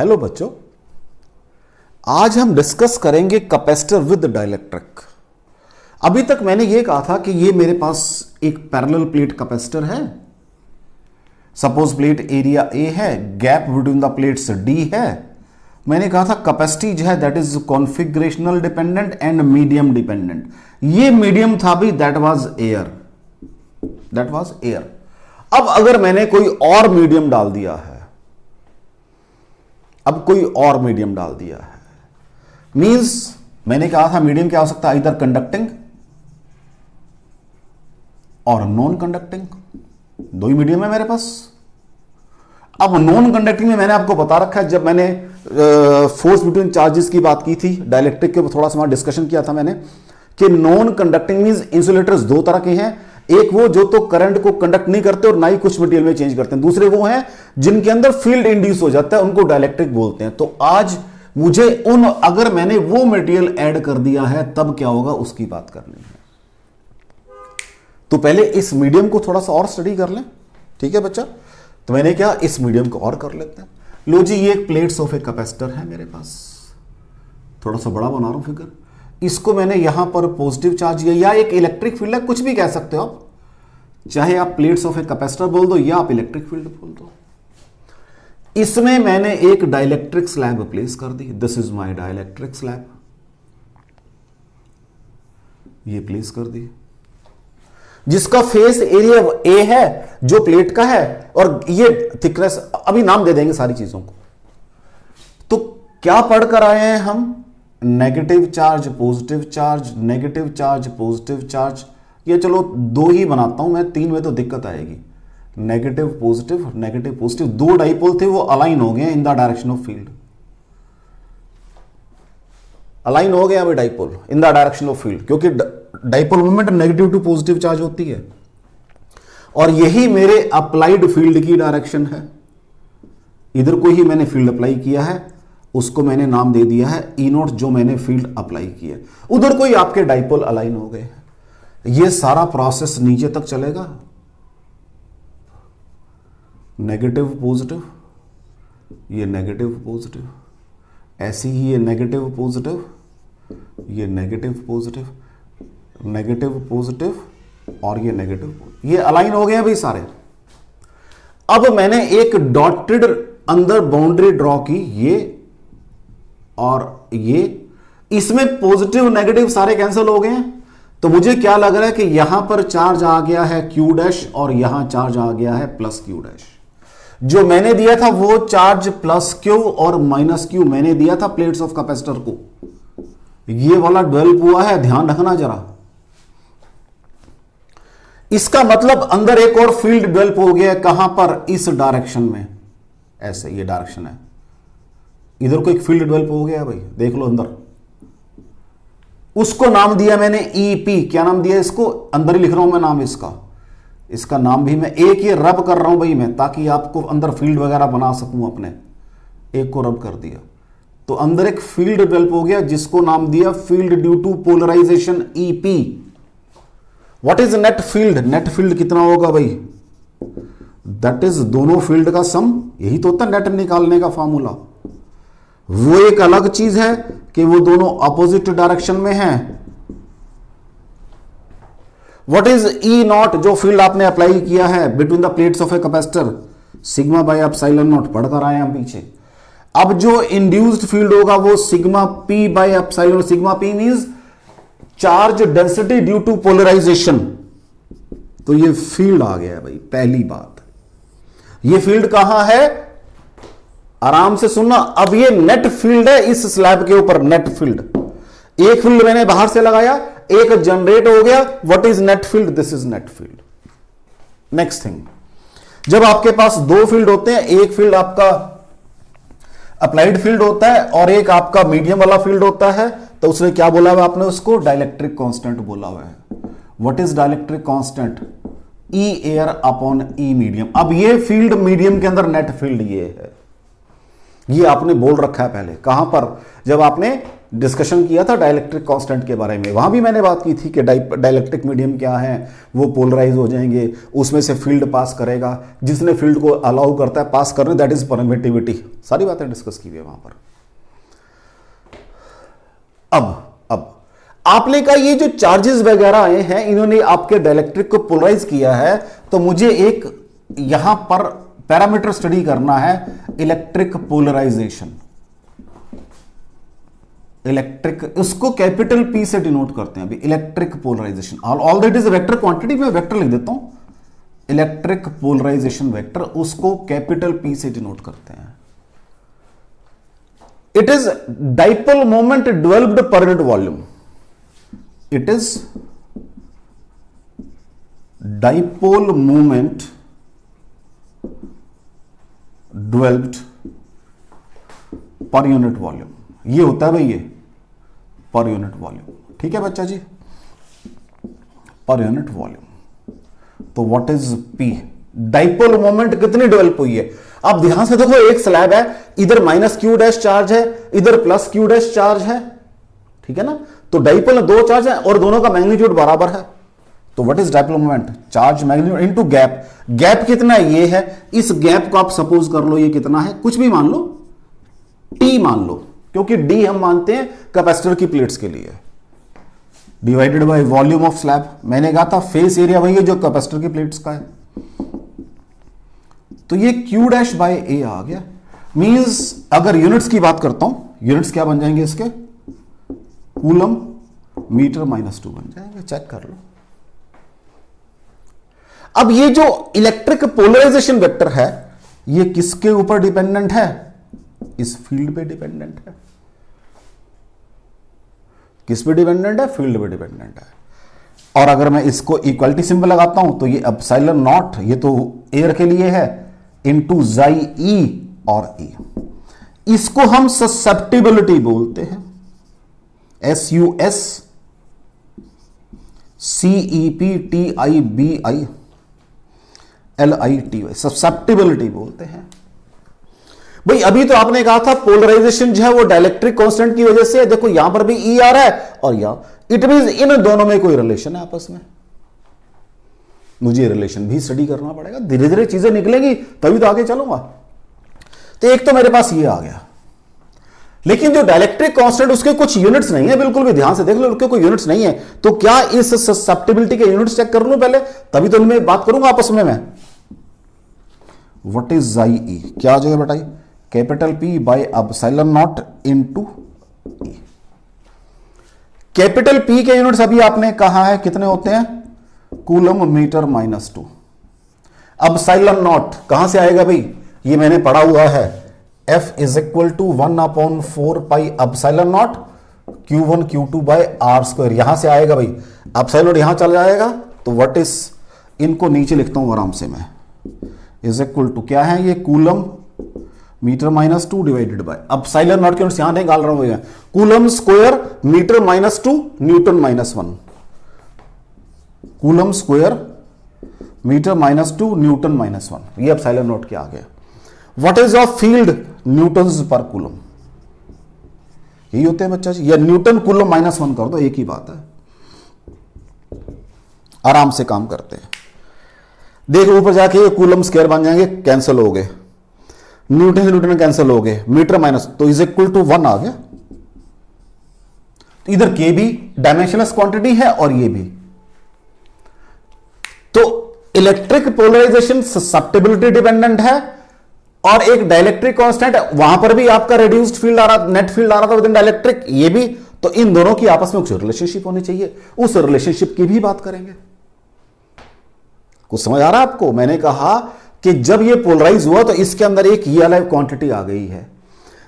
Hello बच्चों, आज हम डिस्कस करेंगे कैपेसिटर विद डाइलेक्ट्रिक। अभी तक मैंने ये कहा था कि ये मेरे पास एक पैरेलल प्लेट कैपेसिटर है। सपोज प्लेट एरिया ए है, gap between the plates D है। मैंने कहा था कैपेसिटी जो है that is configurational dependent and medium dependent. ये मीडियम था भी, that was air, that was air. अब अगर मैंने कोई और मीडियम डाल दिया है, अब कोई और मीडियम डाल दिया है, मींस मैंने कहा था मीडियम क्या हो सकता है, इधर कंडक्टिंग और नॉन कंडक्टिंग। दो ही मीडियम है मेरे पास। अब नॉन कंडक्टिंग में मैंने आपको बता रखा है, जब मैंने फोर्स बिटवीन चार्जेस की बात की थी, डाइलेक्ट्रिक के ऊपर थोड़ा सा डिस्कशन किया था मैंने कि नॉन कंडक्टिंग मींस इंसुलेटर्स दो तरह के हैं। एक वो जो तो करंट को कंडक्ट नहीं करते और ना ही कुछ मटेरियल में चेंज करते हैं। दूसरे वो हैं जिनके अंदर फील्ड इंड्यूस हो जाता है, उनको डाइलेक्ट्रिक बोलते हैं। तो आज मुझे अगर मैंने वो मटेरियल ऐड कर दिया है तब क्या होगा उसकी बात करनी है। तो पहले इस मीडियम को थोड़ा सा और स्टडी कर लें, ठीक है बच्चा। तो मैंने क्या, इस मीडियम को और कर लेते हैं। लो जी, ये एक प्लेट्स ऑफ ए कैपेसिटर है मेरे पास। थोड़ा सा बड़ा बना रहा हूं फिगर। इसको मैंने यहां पर पॉजिटिव चार्ज या एक इलेक्ट्रिक फील्ड है, कुछ भी कह सकते हो आप। चाहे आप प्लेट्स ऑफ ए कैपेसिटर बोल दो या आप इलेक्ट्रिक फील्ड बोल दो। इसमें मैंने एक डाइलेक्ट्रिक स्लैब प्लेस कर दी। This is my dielectric slab, ये प्लेस कर दी, जिसका फेस एरिया ए है जो प्लेट का है, और ये थिकनेस, अभी नाम दे देंगे सारी चीजों को। तो क्या पढ़ कर आए हैं हम? Negative charge, positive charge, negative charge, positive charge. ये चलो दो ही बनाता हूं मैं, तीन में तो दिक्कत आएगी। नेगेटिव पॉजिटिव, नेगेटिव पॉजिटिव, दो डाइपोल थे वो अलाइन हो गए in the direction of field. Align हो गया अभी dipole in the direction of field, क्योंकि dipole movement negative to positive charge होती है। और यही मेरे अप्लाइड फील्ड की डायरेक्शन है। इधर को ही मैंने फील्ड अप्लाई किया है, उसको मैंने नाम दे दिया है ई नोट, जो मैंने फील्ड अप्लाई किया। उधर कोई आपके डाइपोल अलाइन हो गए। ये सारा प्रोसेस नीचे तक चलेगा। नेगेटिव पॉजिटिव, ये नेगेटिव पॉजिटिव, ऐसे ही ये नेगेटिव पॉजिटिव, ये नेगेटिव पॉजिटिव, नेगेटिव पॉजिटिव और ये नेगेटिव, ये अलाइन हो गए भाई सारे। अब मैंने एक डॉटेड अंदर बाउंड्री ड्रॉ की, ये और ये, इसमें पॉजिटिव नेगेटिव सारे कैंसिल हो गए हैं। तो मुझे क्या लग रहा है कि यहां पर चार्ज आ गया है क्यू डैश और यहां चार्ज आ गया है प्लस क्यू डैश। जो मैंने दिया था वो चार्ज प्लस क्यू और माइनस क्यू मैंने दिया था प्लेट्स ऑफ कैपेसिटर को। ये वाला डेवलप हुआ है, ध्यान रखना जरा। इसका मतलब अंदर एक और फील्ड डेवलप हो गया है। कहां पर? इस डायरेक्शन में। ऐसे ये डायरेक्शन है, इधर को एक फील्ड डेवलप हो गया भाई, देख लो अंदर। उसको नाम दिया मैंने ईपी। क्या नाम दिया इसको? अंदर ही लिख रहा हूं मैं नाम इसका। इसका नाम भी मैं एक ये रब कर रहा हूं भाई मैं, ताकि आपको अंदर फील्ड वगैरह बना सकूं अपने। एक को रब कर दिया तो अंदर एक फील्ड डेवलप हो गया, जिसको नाम दिया field due to polarization EP. What is net field? Net field कितना होगा भाई? दैट इज दोनों फील्ड का सम। यही तो होता है नेट निकालने का फॉर्मूला। वो एक अलग चीज है कि वो दोनों अपोजिट डायरेक्शन में हैं। What is E not? जो फील्ड आपने अप्लाई किया है between the plates of a capacitor, sigma bye epsilon not, पढ़कर आए हम पीछे। अब जो इंड्यूस्ड फील्ड होगा वो sigma P by epsilon. Sigma P means charge density due to polarization. तो ये फील्ड आ गया है भाई, पहली बात। ये फील्ड कहां है? आराम से सुनना। अब ये नेट फील्ड है इस स्लैब के ऊपर, नेट फील्ड। एक फील्ड मैंने बाहर से लगाया, एक जनरेट हो गया। What is net field? This is net field. Next thing, जब आपके पास दो फील्ड होते हैं, एक फील्ड आपका अप्लाइड फील्ड होता है और एक आपका मीडियम वाला फील्ड होता है, तो उसने क्या बोला हुआ आपने? उसको डाइलेक्ट्रिक कांस्टेंट बोला हुआ है। What is dielectric constant? E air upon E medium. अब ये फील्ड मीडियम के अंदर नेट फील्ड ये है। ये आपने बोल रखा है पहले, कहां पर, जब आपने डिस्कशन किया था डाइलेक्ट्रिक कांस्टेंट के बारे में, वहां भी मैंने बात की थी कि डाइलेक्ट्रिक मीडियम क्या है, वो पोलराइज हो जाएंगे, उसमें से फील्ड पास करेगा, जिसने फील्ड को अलाउ करता है पास करने, दैट इज परमिटिविटी, सारी बातें डिस्कस की हुई है वहां पर। अब आपने कहा ये जो चार्जेस वगैरह आए हैं इन्होंने आपके डाइलेक्ट्रिक को पोलराइज किया है, तो मुझे एक यहां पर पैरामीटर स्टडी करना है, इलेक्ट्रिक पोलराइजेशन। इलेक्ट्रिक, उसको कैपिटल पी से डिनोट करते हैं अभी, electric polarisation. All that is vector quantity, मैं वेक्टर लिख देता हूं, इलेक्ट्रिक पोलराइजेशन वेक्टर, उसको कैपिटल पी से डिनोट करते हैं। It is dipole moment developed per unit volume, it is dipole moment developed per unit volume, ये होता है भाई ये पर यूनिट वॉल्यूम, ठीक है बच्चा जी, पर यूनिट वॉल्यूम। तो what is P, dipole moment कितनी डेवलप हुई है। अब ध्यान से देखो, एक स्लैब है, इधर माइनस क्यू डैश चार्ज है, इधर प्लस क्यू डैश चार्ज है, ठीक है ना, तो डाइपोल में दो चार्ज है और दोनों का मैग्नीट्यूड बराबर है, तो what is dipole moment, charge magnitude into gap. Gap कितना है, ये है, इस गैप को आप सपोज कर लो ये कितना है, कुछ भी मान लो, टी मान लो, क्योंकि डी हम मानते हैं कैपेसिटर की प्लेट्स के लिए, divided by volume of slab. मैंने कहा था फेस एरिया वही है जो कैपेसिटर की प्लेट्स का है, तो ये क्यू डैश बाय ए आ गया। मींस अगर यूनिट्स की बात करता हूं, यूनिट्स क्या बन जाएंगे इसके, कूलम मीटर -2 बन जाएंगे, चेक कर लो। अब ये जो इलेक्ट्रिक पोलराइजेशन वेक्टर है ये किसके ऊपर डिपेंडेंट है, इस फील्ड पे डिपेंडेंट है। किस पे डिपेंडेंट है, फील्ड पे डिपेंडेंट है। और अगर मैं इसको इक्वलिटी सिंबल लगाता हूं तो ये एप्सिलॉन नॉट, ये तो एयर के लिए है, इनटू जाई ई और ई, इसको हम ससेप्टिबिलिटी बोलते हैं, SUSCEPTIBILITY, ससेप्टिबिलिटी बोलते हैं। भाई अभी तो आपने कहा था पोलराइजेशन जो है वो डाइलेक्ट्रिक कांस्टेंट की वजह से, देखो यहां पर भी ई आ रहा है और यहां, इट मींस इन दोनों में कोई रिलेशन है आपस में। मुझे रिलेशन भी स्टडी करना पड़ेगा, धीरे धीरे चीजें निकलेंगी तभी तो आगे चलूंगा। तो एक तो मेरे पास ये आ गया, लेकिन जो डाइलेक्ट्रिक कांस्टेंट उसके कुछ यूनिट्स नहीं है, बिल्कुल भी ध्यान से देख लो, उसके कोई यूनिट्स नहीं है, तो क्या इस ससेप्टिबिलिटी के यूनिट्स चेक कर लूं पहले, तभी तो उनमें बात करूंगा आपस में मैं। व्हाट इज जाई ई, क्या आ जाएगा बेटा, capital P by epsilon not into E. Capital P के यूनिट्स अभी आपने कहा है कितने होते हैं, कूलम मीटर -2। एप्सिलॉन नॉट कहां से आएगा भाई, ये मैंने पढ़ा हुआ है, F is equal to 1/4 pi epsilon nought Q1 Q2 by R square, यहां से आएगा भाई, एप्सिलॉन यहां चला जाएगा, तो व्हाट इज, इनको नीचे लिखता हूं आराम से मैं, इज इक्वल टू क्या है ये, coulomb metre -2 divided by epsilon nought के यहां निकाल रहा हूं, coulomb square metre -2 newton -1, coulomb square metre -2 newton -1, ये एप्सिलॉन नॉट के आ गया। What is of field, newtons per coulomb, यही होते हैं बच्चा जी, या न्यूटन कूलम -1 कर दो, एक ही बात है। आराम से काम करते हैं, देखो ऊपर जाके ये कूलम स्क्वायर बन जाएंगे, कैंसिल हो गए, न्यूटन से न्यूटन कैंसिल हो गए, मीटर माइनस, तो इज इक्वल टू 1 आ गया। तो इधर के भी डायमेंशनलेस क्वांटिटी है और ये भी, तो इलेक्ट्रिक पोलराइजेशन ससेप्टिबिलिटी डिपेंडेंट है और एक डाइलेक्ट्रिक कांस्टेंट है, वहां पर भी आपका रिड्यूस्ड फील्ड आ रहा, नेट फील्ड आ रहा था विद इन डाइलेक्ट्रिक, ये भी, तो इन दोनों की आपस में कुछ रिलेशनशिप होनी चाहिए, उस रिलेशनशिप की भी बात करेंगे। कुछ समझ आ रहा है आपको, मैंने कहा कि जब ये पोलराइज हुआ तो इसके अंदर एक ये वाला क्वांटिटी आ गई है,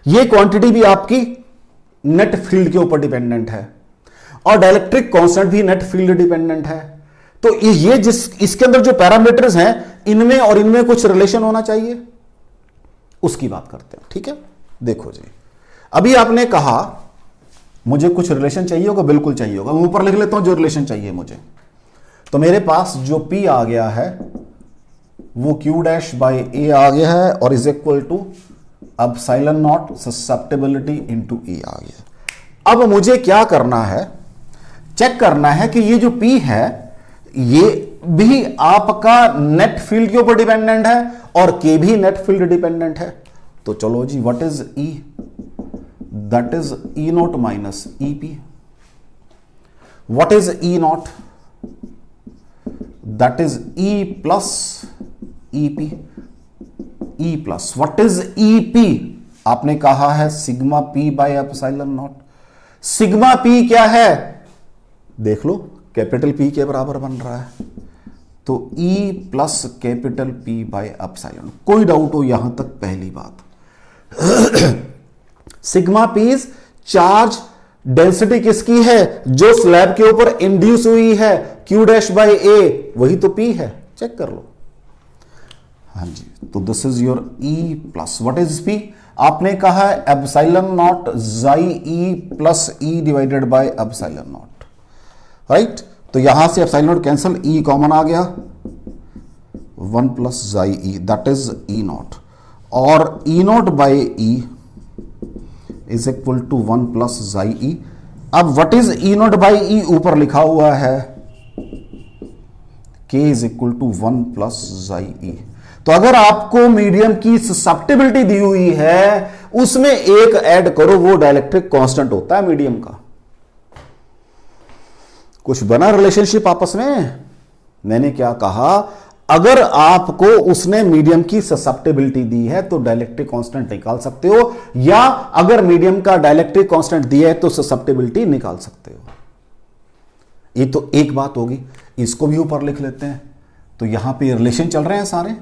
ये क्वांटिटी भी आपकी नेट फील्ड के ऊपर डिपेंडेंट है और डाइलेक्ट्रिक कांस्टेंट भी नेट फील्ड डिपेंडेंट है। तो ये जिस इसके अंदर जो पैरामीटर्स हैं इनमें और इनमें कुछ रिलेशन होना चाहिए, उसकी बात करते हैं, ठीक है। देखो जी, अभी आपने कहा मुझे कुछ रिलेशन चाहिए होगा, बिल्कुल चाहिए होगा, मैं ऊपर लिख लेता हूं जो रिलेशन चाहिए मुझे। तो मेरे पास जो P आ गया है वो Q डैश बाई A आ गया है और is equal to epsilon not susceptibility into E आ गया। अब मुझे क्या करना है, चेक करना है कि ये जो P है ये भी आपका नेट फील्ड के ऊपर डिपेंडेंट है और K भी नेट फील्ड डिपेंडेंट है। तो चलो जी, what is E? That is E not minus EP। What is E not? That is E plus EP। E plus what is EP? आपने कहा है sigma P by epsilon not. Sigma P क्या है? देख लो, कैपिटल P के बराबर बन रहा है, तो E plus capital P by epsilon. कोई डाउट हो यहां तक? पहली बात, सिग्मा P चार्ज डेंसिटी किसकी है? जो स्लैब के ऊपर इंड्यूस हुई है, Q डैश बाय A, वही तो P है, चेक कर लो। हाँ जी, तो this is your E plus what is P? आपने कहा है epsilon not chi E plus E divided by epsilon not, right? तो यहां से epsilon not cancel, E common आ गया, 1 plus chi E, that is E not, और E not by E is equal to 1 plus chi E। अब what is E not by E? ऊपर लिखा हुआ है K is equal to 1 plus chi E। तो अगर आपको मीडियम की ससेप्टेबिलिटी दी हुई है, उसमें एक ऐड करो, वो डाइलेक्ट्रिक कांस्टेंट होता है मीडियम का। कुछ बना रिलेशनशिप आपस में? मैंने क्या कहा, अगर आपको उसने मीडियम की ससेप्टेबिलिटी दी है तो डाइलेक्ट्रिक कांस्टेंट निकाल सकते हो, या अगर मीडियम का डाइलेक्ट्रिक कांस्टेंट दिया है तो ससेप्टेबिलिटी निकाल सकते हो। ये तो एक बात होगी। इसको भी ऊपर लिख लेते हैं, तो यहां पे रिलेशन चल रहे हैं सारे,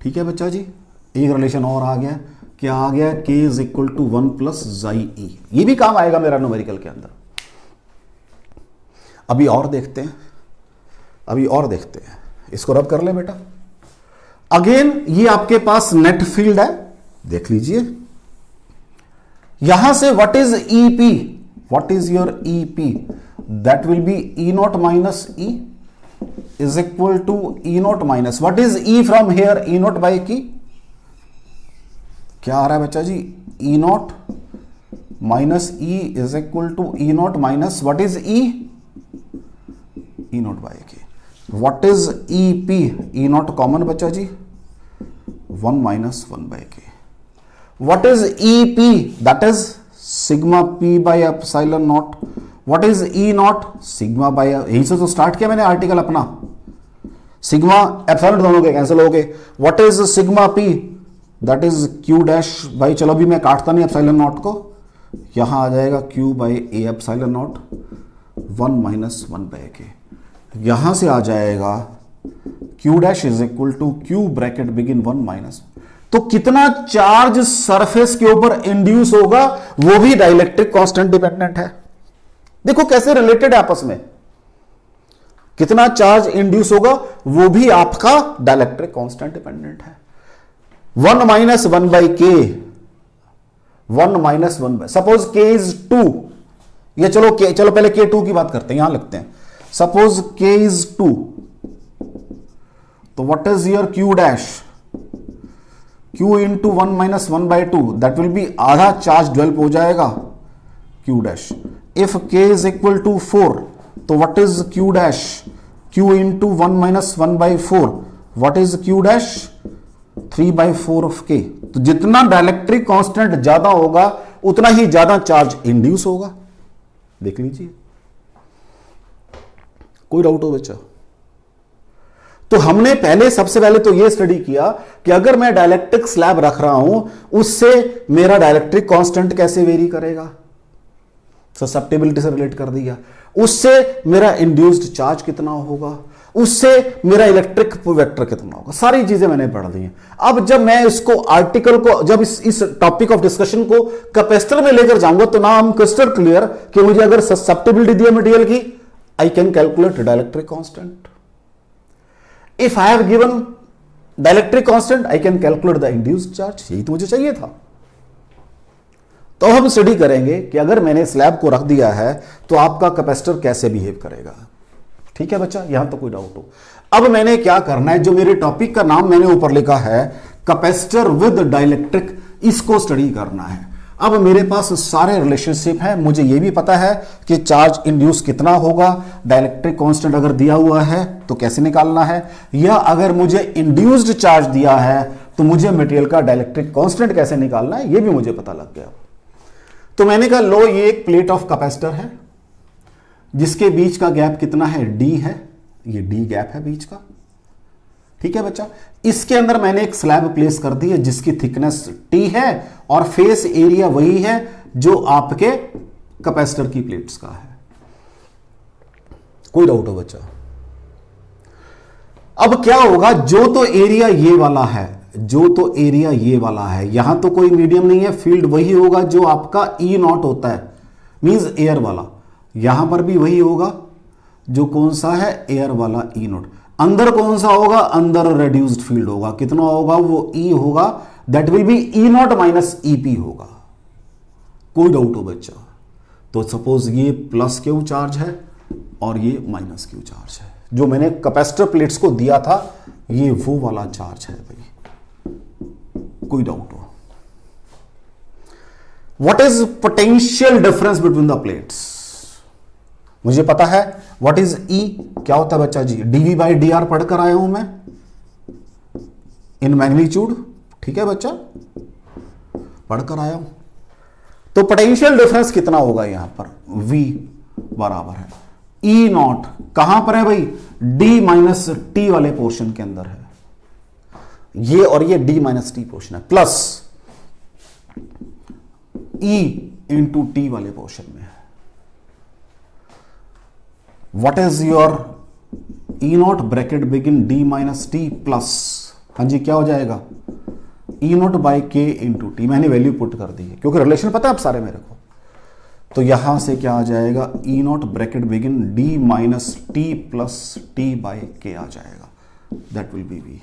ठीक है बच्चा जी। एक रिलेशन और आ गया, क्या आ गया? K is equal to 1 plus chi E। ये भी काम आएगा मेरा न्यूमेरिकल के अंदर। अभी और देखते हैं, इसको रब कर ले बेटा। अगेन ये आपके पास नेट फील्ड है, देख लीजिए यहां से what is EP? What is your EP? That will B E not minus E is equal to E not minus what is E from here? E not by K। क्या आ रहा है बच्चा जी? E not minus E is equal to E not minus what is E? E not by K। what is EP? E not common बच्चा जी, 1 minus 1 by K। what is EP? that is sigma P by epsilon not. what is E not? Sigma bye, यहीं से तो start किया मैंने article अपना, sigma epsilon दोनों के cancel हो गए। What is sigma P? That is Q dash by, चलो भी मैं काटता नहीं एप्सिलॉन नॉट को, यहां आ जाएगा Q by A epsilon nought 1 minus 1 by K। यहां से आ जाएगा Q dash is equal to Q bracket begin 1 minus. तो कितना चार्ज सरफेस के ऊपर इंड्यूस होगा वो भी डाइलेक्ट्रिक कांस्टेंट डिपेंडेंट है। देखो कैसे रिलेटेड है आपस में, कितना चार्ज इंड्यूस होगा वो भी आपका डाइलेक्ट्रिक कांस्टेंट डिपेंडेंट है। 1 minus 1 by K, 1 minus 1 by, suppose K is 2, या चलो पहले K2 की बात करते हैं, यहां लिखते हैं। सपोज K इज 2, तो what is your Q dash? Q into 1 minus 1 by 2, that will be आधा चार्ज डेवलप हो जाएगा Q dash. If K is equal to 4, तो what is Q dash? Q into 1 minus 1 by 4, what is Q dash? 3 by 4 of K। तो जितना dielectric constant ज्यादा होगा उतना ही ज्यादा चार्ज इंड्यूस होगा, देख लीजिए। कोई डाउट हो बच्चा? तो हमने सबसे पहले तो यह स्टडी किया कि अगर मैं डाइलेक्ट्रिक स्लैब रख रहा हूं, उससे मेरा डाइलेक्ट्रिक कांस्टेंट कैसे वेरी करेगा, ससेप्टेबिलिटी से रिलेट कर दिया। उससे मेरा इंड्यूस्ड चार्ज कितना होगा, उससे मेरा इलेक्ट्रिक वेक्टर कितना होगा, सारी चीजें मैंने पढ़ दी हैं। अब जब मैं इसको आर्टिकल को, जब इस टॉपिक ऑफ डिस्कशन को कैपेसिटर में लेकर जाऊंगा, तो ना हम क्रिस्टल क्लियर कि मुझे अगर ससेप्टेबिलिटी दी है मटेरियल की, I can calculate dielectric constant. If I have given dielectric constant, I can calculate the induced charge. यही तो मुझे चाहिए था। तो हम स्टडी करेंगे कि अगर मैंने स्लैब को रख दिया है तो आपका कैपेसिटर कैसे बिहेव करेगा। ठीक है बच्चा, यहां तो कोई डाउट हो? अब मैंने क्या करना है, जो मेरे टॉपिक का नाम मैंने ऊपर लिखा है कैपेसिटर विद डाइलेक्ट्रिक, इसको स्टडी करना है। अब मेरे पास सारे रिलेशनशिप है, मुझे यह भी पता है कि चार्ज इंड्यूस कितना होगा, डाइलेक्ट्रिक कांस्टेंट अगर दिया हुआ है तो कैसे निकालना है, या अगर मुझे इंड्यूस्ड चार्ज दिया है तो मुझे मटेरियल का डाइलेक्ट्रिक कांस्टेंट कैसे निकालना है, यह भी मुझे पता लग गया। तो मैंने कहा लो ये एक प्लेट ऑफ कैपेसिटर है जिसके बीच का गैप कितना है, डी है, ये डी गैप है बीच का, ठीक है बच्चा। इसके अंदर मैंने एक स्लैब प्लेस कर दी है जिसकी थिकनेस टी है और फेस एरिया वही है जो आपके कैपेसिटर की प्लेट्स का है। कोई डाउट हो बच्चा? अब क्या होगा, जो तो एरिया ये वाला है, जो तो एरिया ये वाला है, यहां तो कोई मीडियम नहीं है, फील्ड वही होगा जो आपका ई नॉट होता है, मींस एयर वाला। यहां पर भी वही होगा जो कौन सा है, एयर वाला ई नॉट। अंदर कौन सा होगा, अंदर रेड्यूस्ड फील्ड होगा, कितना होगा वो ई होगा, that will be E nought minus EP होगा। कोई डाउट हो बच्चा? तो सपोज ये प्लस क्यू चार्ज है और ये माइनस क्यू चार्ज है, जो मैंने कैपेसिटर प्लेट्स को दिया था ये वो वाला चार्ज है भाई। कोई डाउट हो? What is potential difference between the plates? मुझे पता है व्हाट इज ई, क्या होता है बच्चा जी, डीवी बाई डी आर पढ़कर आया हूं मैं इन मैग्नीट्यूड, ठीक है बच्चा, पढ़कर आया हूं। तो पोटेंशियल डिफरेंस कितना होगा यहां पर, V बराबर है ई नॉट, कहां पर है भाई, डी माइनस टी वाले पोर्शन के अंदर है ये, और ये डी माइनस टी पोर्शन है, प्लस ई इंटू टी वाले पोर्शन में है। What is your E not bracket begin D minus T plus, हाँ जी क्या हो जाएगा, E नॉट बाई के इंटू टी। मैंने वैल्यू पुट कर दी है क्योंकि रिलेशन पता है आप सारे मेरे को। तो यहां से क्या आ जाएगा, E not bracket begin D minus T plus T by के आ जाएगा, that will B V।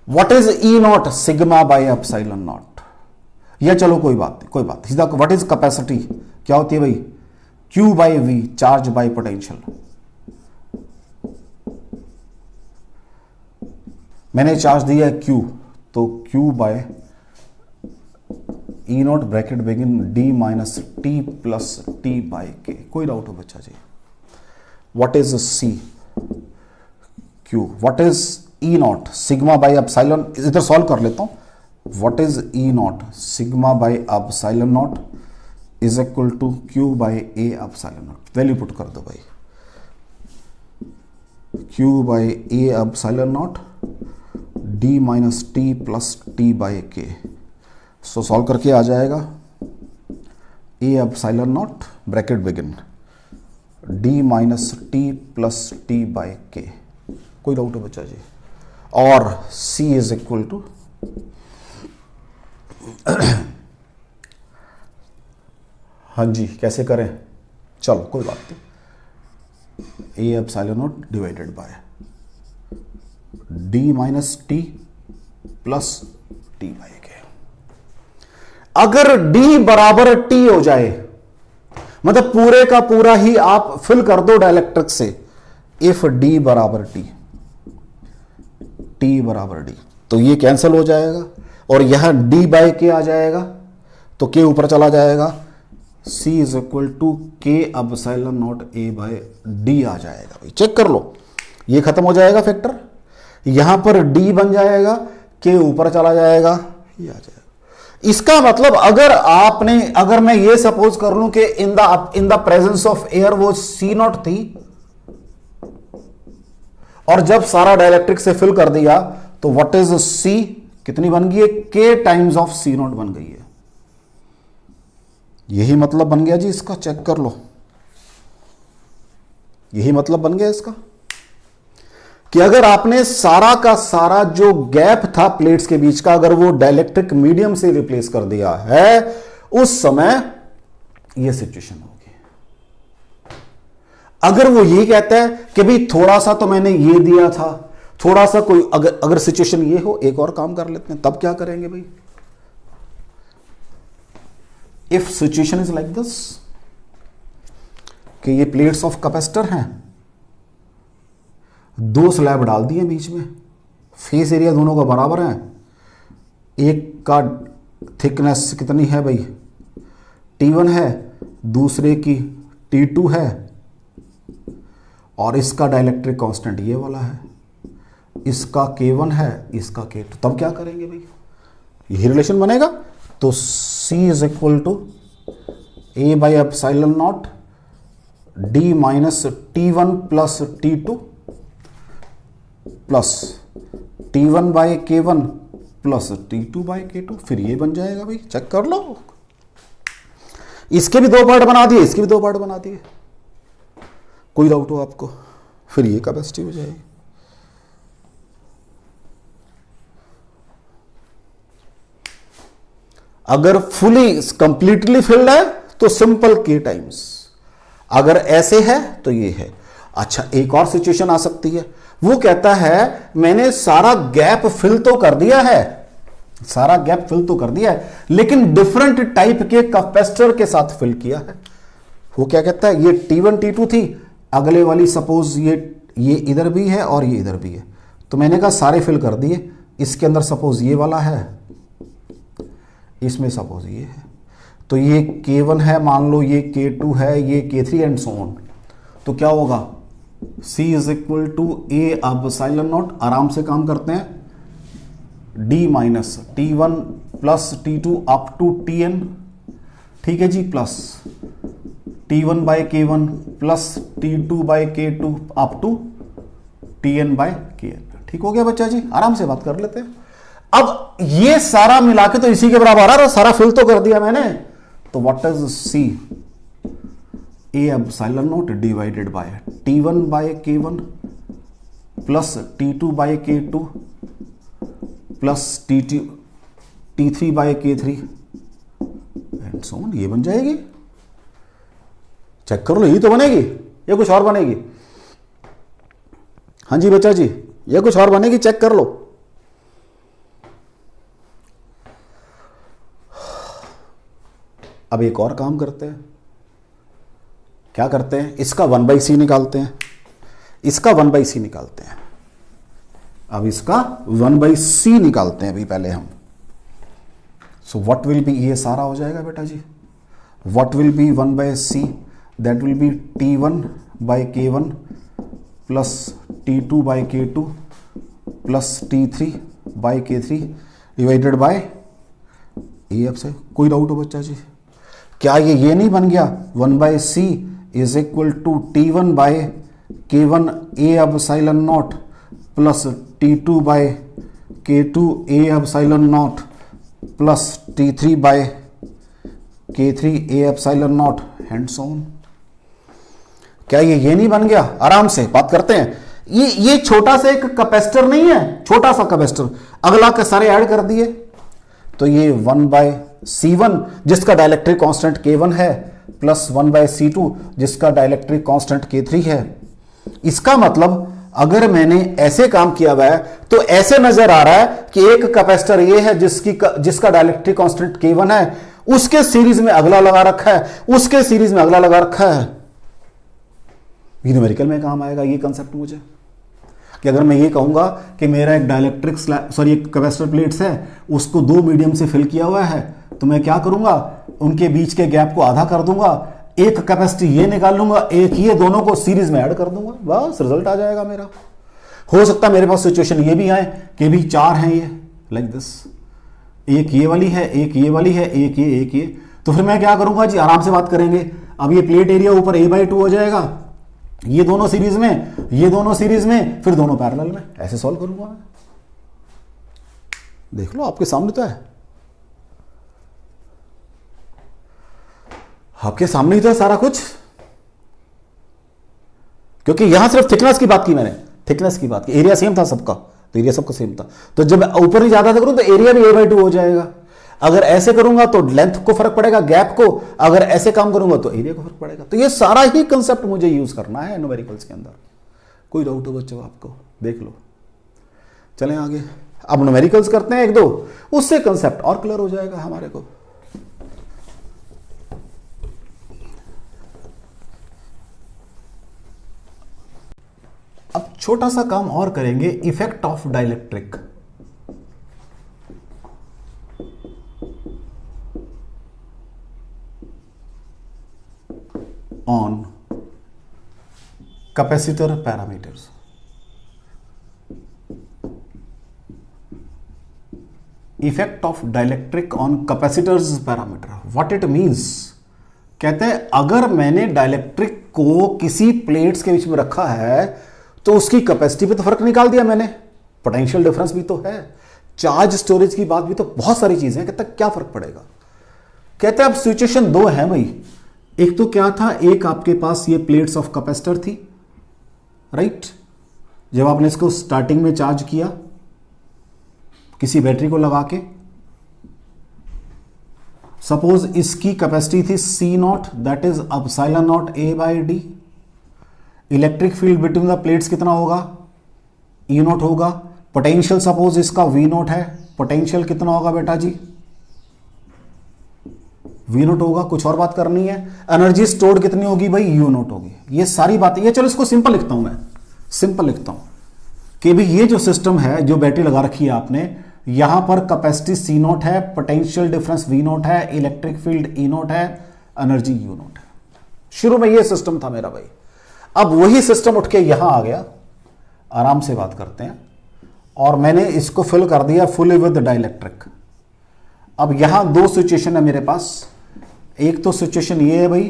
What is E not, sigma by epsilon not, या चलो कोई बात नहीं, कोई बात नहीं। व्हाट इज कैपेसिटी, क्या होती है भाई, Q by V, charge by potential. मैंने चार्ज दिया है Q, तो Q by E not bracket begin D minus T plus T by K. कोई डाउट हो बच्चा जी? What is C Q, what is E not, sigma by epsilon, इधर solve कर लेता हूं। What is E not, sigma by epsilon not is equal to Q by A epsilon not. Value put कर दो भाई, Q by A epsilon nought D minus T plus T by के। सो solve करके आ जाएगा ए epsilon not bracket begin D minus T plus T by K. कोई doubt है बच्चा जी? और C इज इक्वल टू हाँ जी कैसे करें, चलो कोई बात नहीं, ए epsilon nought divided bye D minus T plus T by के। अगर D बराबर T हो जाए, मतलब पूरे का पूरा ही आप फिल कर दो डाइलेक्ट्रिक से, इफ D बराबर T बराबर D, तो ये कैंसिल हो जाएगा और यहां D बाई के आ जाएगा, तो K ऊपर चला जाएगा, C is equal to K epsilon not A by D आ जाएगा। भाई चेक कर लो, ये खत्म हो जाएगा फैक्टर, यहां पर D बन जाएगा, K ऊपर चला जाएगा, ये आ जाएगा। इसका मतलब अगर मैं ये सपोज कर लूं कि इन द प्रेजेंस ऑफ एयर वो C नॉट थी और जब सारा डाइलेक्ट्रिक से फिल कर दिया तो व्हाट इज C, कितनी बन गई है, K times of C not बन गई है। यही मतलब बन गया जी इसका, चेक कर लो, यही मतलब बन गया इसका कि अगर आपने सारा का सारा जो गैप था प्लेट्स के बीच का, अगर वो डाइलेक्ट्रिक मीडियम से रिप्लेस कर दिया है, उस समय यह सिचुएशन होगी। अगर वो ये कहता है कि भाई थोड़ा सा तो मैंने ये दिया था, थोड़ा सा कोई अगर सिचुएशन ये हो, एक और काम कर लेते हैं, तब क्या करेंगे भाई, if situation is like this कि ये प्लेट्स ऑफ कैपेसिटर हैं, दो स्लैब डाल दिए बीच में, फेस एरिया दोनों का बराबर है, एक का थिकनेस कितनी है भाई T1 है, दूसरे की T2 है, और इसका डाइलेक्ट्रिक कांस्टेंट ये वाला है, इसका K1 है, इसका K2। तब क्या करेंगे भाई, यही रिलेशन बनेगा। तो C is equal to A by epsilon nought D minus T1 plus T2 plus T1 by K1 plus T2 by K2। फिर ये बन जाएगा भाई, चेक कर लो। इसके भी दो पार्ट बना दिए, इसके भी दो पार्ट बना दिए, कोई डाउट हो आपको, फिर ये कैपेसिटी हो जाएगी। अगर फुली कंप्लीटली फिल्ड है तो सिंपल K टाइम्स, अगर ऐसे है तो ये है। अच्छा, एक और सिचुएशन आ सकती है, वो कहता है मैंने सारा गैप फिल तो कर दिया है, सारा गैप फिल तो कर दिया है, लेकिन डिफरेंट टाइप के कैपेसिटर के साथ फिल किया है। वो क्या कहता है, ये T1 T2 थी, अगले वाली सपोज ये इधर भी है और ये इधर भी है, तो मैंने कहा सारे फिल कर दिए। इसके अंदर सपोज ये वाला है, इसमें सपोज ये है, तो ये K1 है, मान लो ये K2 है, ये K3 एंड सो ऑन। तो क्या होगा, C is equal to A अब साइलन नॉट, आराम से काम करते हैं, D minus T1 plus T2 up to Tn, ठीक है जी, plus T1 by K1 plus T2 by K2 up to Tn by Kn। ठीक हो गया बच्चा जी, आराम से बात कर लेते हैं। अब ये सारा मिला के तो इसी के बराबर आ रहा, सारा फिल तो कर दिया मैंने, तो what is C, A epsilon nought divided by T1 by K1 plus T2 by K2 plus T3 by K3 and so on. ये बन जाएगी, चेक कर लो, यही तो बनेगी, ये कुछ और बनेगी? हाँ जी बच्चा जी, ये कुछ और बनेगी, चेक कर लो। अब एक और काम करते हैं, क्या करते हैं, इसका 1/c निकालते हैं, इसका 1/c निकालते हैं। अब इसका 1/c निकालते हैं अभी पहले हम। सो व्हाट विल बी, ये सारा हो जाएगा बेटा जी, what will be 1/c, that will be T1 by K1 plus T2 by K2 plus T3 by K3 divided by ये। अब से कोई डाउट हो बच्चा जी, क्या ये नहीं बन गया, 1/c is equal to T1 by K1 A epsilon nought plus T2 by K2 A epsilon nought plus T3 by K3 A epsilon nought and so on. क्या ये नहीं बन गया? आराम से बात करते हैं। ये छोटा सा एक कैपेसिटर नहीं है, छोटा सा कैपेसिटर, अगला के सारे ऐड कर दिए, तो ये 1/C1 जिसका डाइलेक्ट्रिक कांस्टेंट K1 है प्लस 1/C2 जिसका डाइलेक्ट्रिक कांस्टेंट K3 है। इसका मतलब अगर मैंने ऐसे काम किया हुआ है तो ऐसे नजर आ रहा है कि एक कैपेसिटर ये है जिसका डाइलेक्ट्रिक कांस्टेंट K1 है, उसके सीरीज में अगला लगा रखा है, उसके सीरीज में अगला लगा रखा है। ये न्यूमेरिकल में काम आएगा ये कंसेप्ट मुझे, कि अगर मैं ये कहूंगा कि मेरा एक डाइलेक्ट्रिक एक कैपेसिटर प्लेट्स है, उसको दो मीडियम से फिल किया हुआ है, तो मैं क्या करूंगा, उनके बीच के गैप को आधा कर दूंगा, एक कैपेसिटी ये निकाल लूंगा, एक ये, दोनों को सीरीज में ऐड कर दूंगा, बस रिजल्ट आ जाएगा मेरा। हो सकता है मेरे पास सिचुएशन ये भी आए कि भी चार हैं ये, लाइक दिस, एक ये वाली है, एक ये वाली है, एक ये, तो फिर मैं क्या करूंगा जी, आराम से बात करेंगे। अब ये प्लेट एरिया ऊपर A/2 हो जाएगा, ये दोनों सीरीज में, ये दोनों सीरीज में, फिर दोनों पैरेलल में, ऐसे सॉल्व करूंगा मैं। देख लो आपके सामने तो है, आपके सामने ही तो है सारा कुछ, क्योंकि यहां सिर्फ थिकनेस की बात की मैंने, थिकनेस की बात की, एरिया सेम था सबका, तो एरिया सबका सेम था, तो जब ऊपर ही ज्यादा करूं तो एरिया भी A/2 हो जाएगा। अगर ऐसे करूंगा तो लेंथ को फर्क पड़ेगा, गैप को, अगर ऐसे काम करूंगा तो एरिया को फर्क पड़ेगा। तो ये सारा ही कंसेप्ट मुझे यूज करना है न्यूमेरिकल्स के अंदर। कोई डाउट हो बच्चों आपको, देख लो। चलें आगे, अब न्यूमेरिकल्स करते हैं एक दो, उससे कंसेप्ट और क्लियर हो जाएगा हमारे को। अब छोटा सा काम और करेंगे, effect of dielectric. On capacitor parameters. Effect of dielectric on capacitors parameter, what it means. कहते हैं अगर मैंने डाइलेक्ट्रिक को किसी प्लेट्स के बीच में रखा है तो उसकी कैपेसिटी पे तो फर्क निकाल दिया मैंने, पोटेंशियल डिफरेंस भी तो है, चार्ज स्टोरेज की बात भी, तो बहुत सारी चीजें हैं। कहते हैं क्या फर्क पड़ेगा। कहते हैं अब सिचुएशन दो है भाई, एक तो क्या था, एक आपके पास ये प्लेट्स ऑफ कैपेसिटर थी, राइट। जब आपने इसको स्टार्टिंग में चार्ज किया किसी बैटरी को लगा के, सपोज इसकी कैपेसिटी थी C not, that is epsilon not A by D. Electric field between the plates कितना होगा, ई नॉट होगा। पोटेंशियल सपोज इसका वी नॉट है, पोटेंशियल कितना होगा बेटा जी, वी नॉट होगा। कुछ और बात करनी है, एनर्जी स्टोर्ड कितनी होगी भाई, यू नॉट होगी। ये सारी बातें, ये चलो इसको सिंपल लिखता हूं मैं, सिंपल लिखता हूं कि भाई ये जो सिस्टम है, जो बैटरी लगा रखी है आपने, यहां पर कैपेसिटी सी नॉट है, पोटेंशियल डिफरेंस वी नॉट है, इलेक्ट्रिक फील्ड ई नॉट है, एनर्जी यू नॉट है। शुरू में ये सिस्टम था मेरा भाई। अब वही सिस्टम उठ के यहां आ गया, आराम से बात करते हैं, और मैंने इसको फिल कर दिया फुली विद डाइलेक्ट्रिक। अब यहां दो सिचुएशन है मेरे पास। एक तो सिचुएशन ये है भाई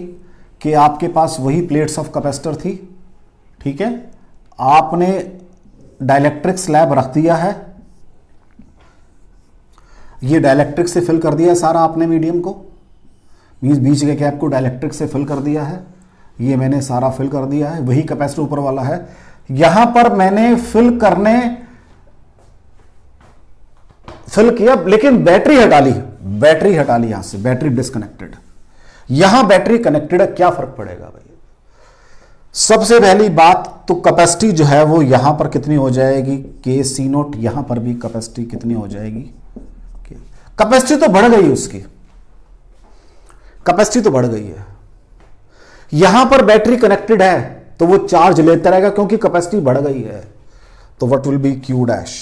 कि आपके पास वही प्लेट्स ऑफ कैपेसिटर थी, ठीक है, आपने डाइलेक्ट्रिक स्लैब रख दिया है, ये डाइलेक्ट्रिक से फिल कर दिया है सारा आपने मीडियम को, मींस बीच के गैप को डाइलेक्ट्रिक से फिल कर दिया है, ये मैंने सारा फिल कर दिया है, वही कैपेसिटर ऊपर वाला है। यहां पर मैंने फिल किया, लेकिन बैटरी हटा ली, यहां से बैटरी डिस्कनेक्टेड, यहां बैटरी कनेक्टेड है। क्या फर्क पड़ेगा भाई, सबसे पहली बात तो कैपेसिटी जो है वो यहां पर कितनी हो जाएगी, के सी नोट, यहां पर भी कैपेसिटी कितनी हो जाएगी, कैपेसिटी तो बढ़ गई, उसकी कैपेसिटी तो बढ़ गई है। यहां पर बैटरी कनेक्टेड है तो वो चार्ज लेता रहेगा क्योंकि कैपेसिटी बढ़ गई है। तो what will B Q dash,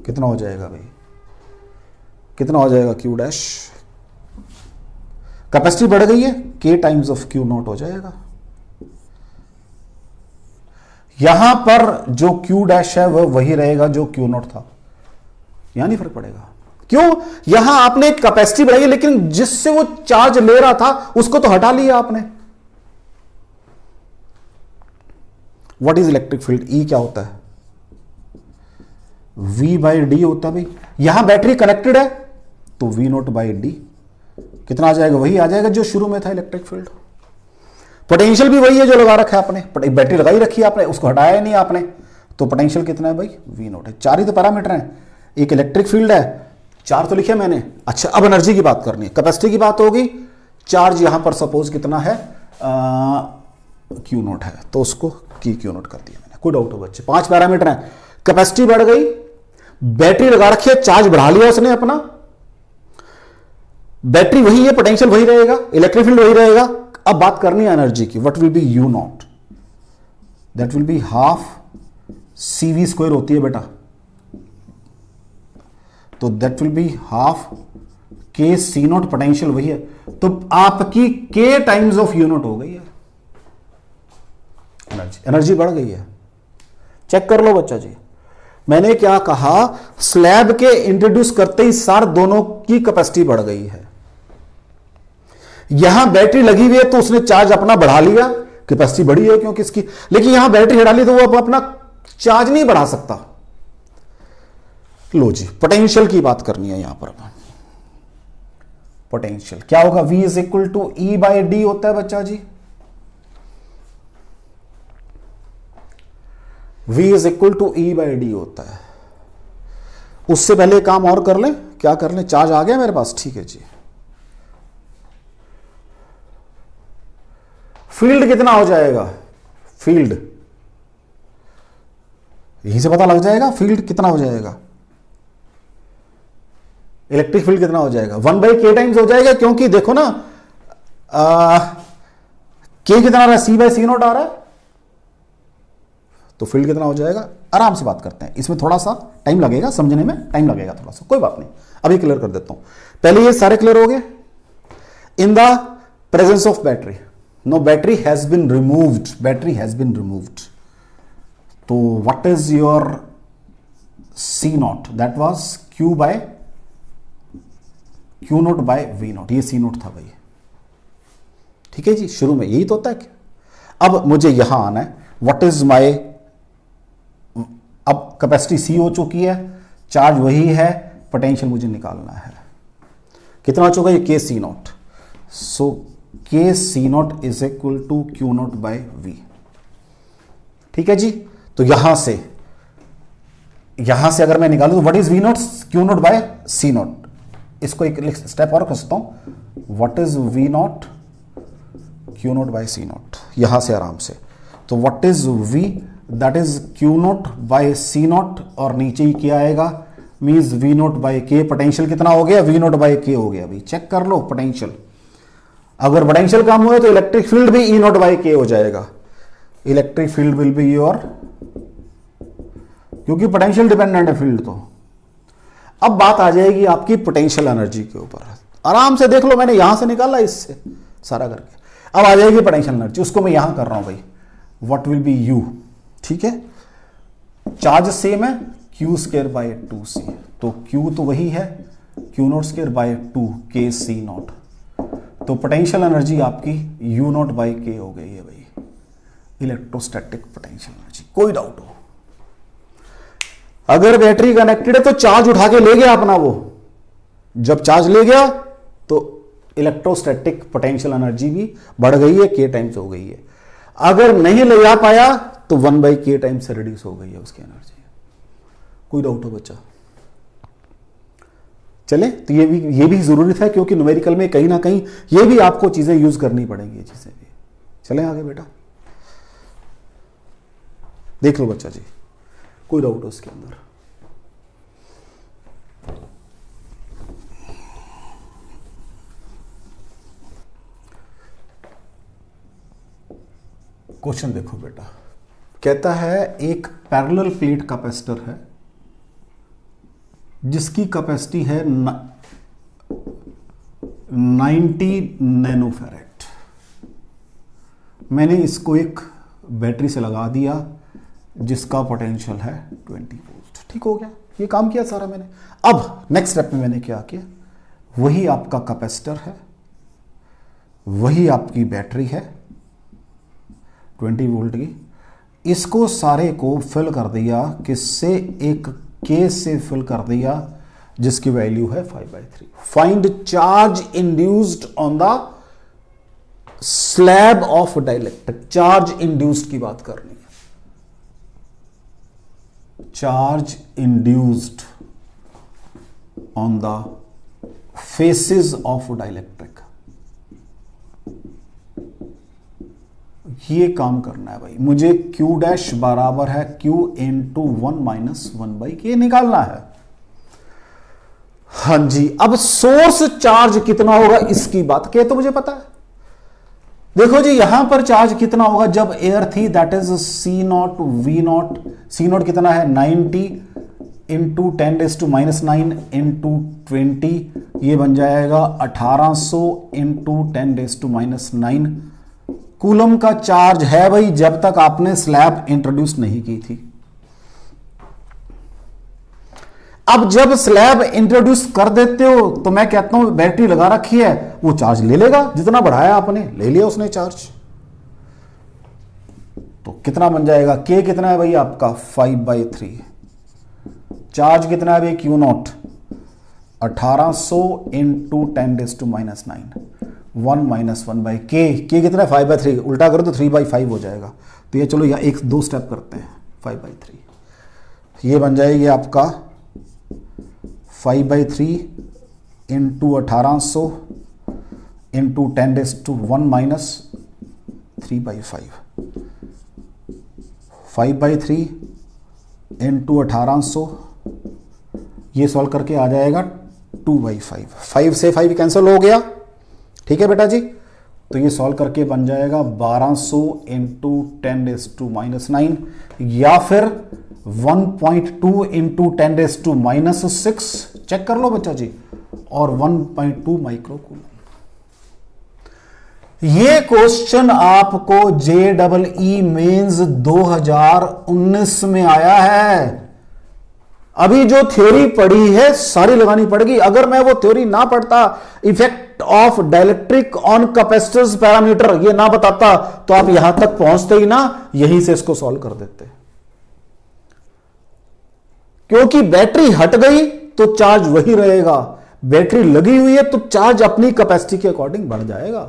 कितना हो जाएगा भाई, कितना हो जाएगा क्यू डैश, कैपेसिटी बढ़ गई है, के टाइम्स ऑफ क्यू नॉट हो जाएगा। यहां पर जो क्यू डैश है वह वही रहेगा जो क्यू नॉट था, यहां नहीं फर्क पड़ेगा। क्यों, यहां आपने कैपेसिटी बढ़ाई है, लेकिन जिससे वो चार्ज ले रहा था उसको तो हटा लिया आपने। व्हाट इज इलेक्ट्रिक फील्ड, ई क्या होता है, V बाई डी होता है भाई। यहां बैटरी कनेक्टेड है तो V नोट बाई डी कितना आ जाएगा, वही आ जाएगा जो शुरू में था इलेक्ट्रिक फील्ड। पोटेंशियल भी वही है जो लगा रखा है आपने, बैटरी लगाई रखी है आपने, उसको हटाया ही नहीं आपने, तो पोटेंशियल कितना है भाई, V नोट है। चार ही तो पैरामीटर हैं, एक इलेक्ट्रिक फील्ड है, चार तो लिखे मैंने। अच्छा, अब एनर्जी की बात करनी है, कैपेसिटी की बात होगी। चार्ज यहां पर सपोज कितना है, क्यू नोट है, तो उसको की क्यू नोट कर दिया मैंने। कोई डाउट हो बच्चे, 5 पैरामीटर हैं, कैपेसिटी बढ़ गई, बैटरी लगा रखी है, चार्ज बढ़ा लिया उसने अपना, बैटरी वही है, पोटेंशियल वही रहेगा, इलेक्ट्रिक फील्ड वही रहेगा। अब बात करनी है एनर्जी की, what will be U nought, that will be half C V square होती है बेटा, तो दैट विल बी हाफ के सी नॉट, पोटेंशियल वही है, तो आपकी के टाइम्स ऑफ यू नॉट हो गई है एनर्जी बढ़ गई है। चेक कर लो बच्चा जी, मैंने क्या कहा, स्लैब के इंट्रोड्यूस करते ही सार दोनों की कैपेसिटी बढ़ गई है। यहां बैटरी लगी हुई है तो उसने चार्ज अपना बढ़ा लिया, कैपेसिटी बढ़ी है क्योंकि इसकी, लेकिन यहां बैटरी हटा ली तो वो अब अपना चार्ज नहीं बढ़ा सकता। लो जी, पोटेंशियल की बात करनी है यहां पर। पोटेंशियल क्या होगा, V is equal to E by D होता है बच्चा जी, V is equal to E by D होता है। उससे पहले काम और कर ले, क्या कर ले, चार्ज आ गया मेरे पास, ठीक है जी। फील्ड कितना हो जाएगा, फील्ड यहीं से पता लग जाएगा, फील्ड कितना हो जाएगा, इलेक्ट्रिक फील्ड कितना हो जाएगा, 1/k टाइम्स हो जाएगा, क्योंकि देखो ना के कितना आ रहा है, C/C0 आ रहा है, तो फील्ड कितना हो जाएगा, आराम से बात करते हैं, इसमें थोड़ा सा टाइम लगेगा, समझने में टाइम लगेगा थोड़ा सा, कोई बात नहीं, अभी क्लियर कर देता हूं। पहले ये सारे क्लियर हो गए। In the presence of battery, no battery has been removed, battery has been removed, तो what is your C not, that was Q not by V not, ये सी नोट था भाई, ठीक है जी, शुरू में यही तो होता है कि अब मुझे यहां आना है, व्हाट इज माय, अब कैपेसिटी सी हो चुकी है, चार्ज वही है, पोटेंशियल मुझे निकालना है, कितना हो चुका है, के C not, so K C not is equal to Q not by V, ठीक है जी। तो यहां से अगर मैं निकालूं तो what is V nought, Q not by C nought, इसको एक स्टेप और कर सकता हूं, what is V nought Q not by C nought, यहां से आराम से, तो what is V, that is Q not by C nought, और नीचे ही क्या आएगा, means V nought by K, potential कितना हो गया, वी नॉट बाय के हो गया, अभी चेक कर लो पोटेंशियल, अगर पोटेंशियल कम हुए तो इलेक्ट्रिक फील्ड भी ई नॉट बाय के हो जाएगा, electric field will be your, क्योंकि पोटेंशियल डिपेंडेंट है फील्ड। तो अब बात आ जाएगी आपकी पोटेंशियल एनर्जी के ऊपर, आराम से देख लो, मैंने यहां से निकाला इससे सारा करके, अब आ जाएगी पोटेंशियल एनर्जी, उसको मैं यहां कर रहा हूं भाई, व्हाट विल बी यू, ठीक है, चार्ज सेम है, क्यू स्क्वायर बाय 2c, तो क्यू तो वही है, क्यू नॉट स्क्वायर बाय 2 के सी नॉट, तो पोटेंशियल एनर्जी आपकी यू नॉट बाय के हो गई है भाई, इलेक्ट्रोस्टैटिक पोटेंशियल एनर्जी, कोई डाउट हो। अगर बैटरी कनेक्टेड है तो चार्ज उठा के ले गया अपना, वो जब चार्ज ले गया तो इलेक्ट्रोस्टैटिक पोटेंशियल एनर्जी भी बढ़ गई है, के टाइम्स हो गई है, अगर नहीं ले जा पाया तो 1/k टाइम से रिड्यूस हो गई है उसकी एनर्जी। कोई डाउट हो बच्चा? चले, तो ये भी जरूरी था, क्योंकि न्यूमेरिकल में कहीं ना कहीं ये भी आपको चीजें यूज करनी पड़ेंगी, ये चीजें भी। चले आगे बेटा, देख लो बच्चा जी, कोई डाउट हो उसके अंदर? क्वेश्चन देखो बेटा, कहता है एक पैरेलल प्लेट कैपेसिटर है जिसकी कैपेसिटी है 90 नैनोफैरेड। मैंने इसको एक बैटरी से लगा दिया जिसका पोटेंशियल है 20 वोल्ट। ठीक हो गया, ये काम किया सारा मैंने। अब नेक्स्ट स्टेप में मैंने क्या किया, वही आपका कैपेसिटर है, वही आपकी बैटरी है 20 वोल्ट की, इसको सारे को फिल कर दिया, किससे, एक के से फिल कर दिया जिसकी वैल्यू है 5/3। Find charge induced on the slab of dielectric. Charge induced की बात करनी है, charge induced on the faces of dielectric, ये काम करना है भाई मुझे। Q डैश बराबर है Q इंटू 1 माइनस 1/k निकालना है। हां जी, अब सोर्स चार्ज कितना होगा इसकी बात के तो मुझे पता है। देखो जी, यहां पर चार्ज कितना होगा जब एयर थी, that is C0 V0। C0 कितना है 90 इंटू 10⁻⁻9 इंटू 20, ये बन जाएगा 1800 इंटू 10⁻⁹ कूलम का चार्ज है भाई, जब तक आपने स्लैब इंट्रोड्यूस नहीं की थी। अब जब स्लैब इंट्रोड्यूस कर देते हो तो मैं कहता हूं बैटरी लगा रखी है, वो चार्ज ले लेगा, जितना बढ़ाया आपने ले लिया उसने चार्ज। तो कितना बन जाएगा, K कितना है भाई आपका 5/3, चार्ज कितना है भाई Q0 1800 into 10⁻⁹ 1 minus 1/k। K कितना है 5/3, उल्टा करो तो 3/5 हो जाएगा। तो ये चलो या एक दो स्टेप करते हैं, 5/3 ये बन जाएगी आपका 5/3 इंटू 1800 इंटू 10⁻1 माइनस 3/5, 5/3 इंटू 1800, ये सॉल्व करके आ जाएगा 2/5। 5 से 5 कैंसिल हो गया, ठीक है बेटा जी। तो ये सॉल्व करके बन जाएगा 1200 इंटू 10⁻⁻9 या फिर 1.2 इंटू 10⁻⁻6, चेक कर लो बच्चा जी, और 1.2 माइक्रोकूलम। ये क्वेश्चन आपको JEE मेंस 2019 में आया है। अभी जो थ्योरी पढ़ी है सारी लगानी पड़ेगी। अगर मैं वो थ्योरी ना पढ़ता, effect of dielectric on capacitors parameter ये ना बताता, तो आप यहां तक पहुंचते ही ना, यहीं से इसको सॉल्व कर देते। क्योंकि बैटरी हट गई तो चार्ज वही रहेगा, बैटरी लगी हुई है तो चार्ज अपनी कैपेसिटी के अकॉर्डिंग बढ़ जाएगा।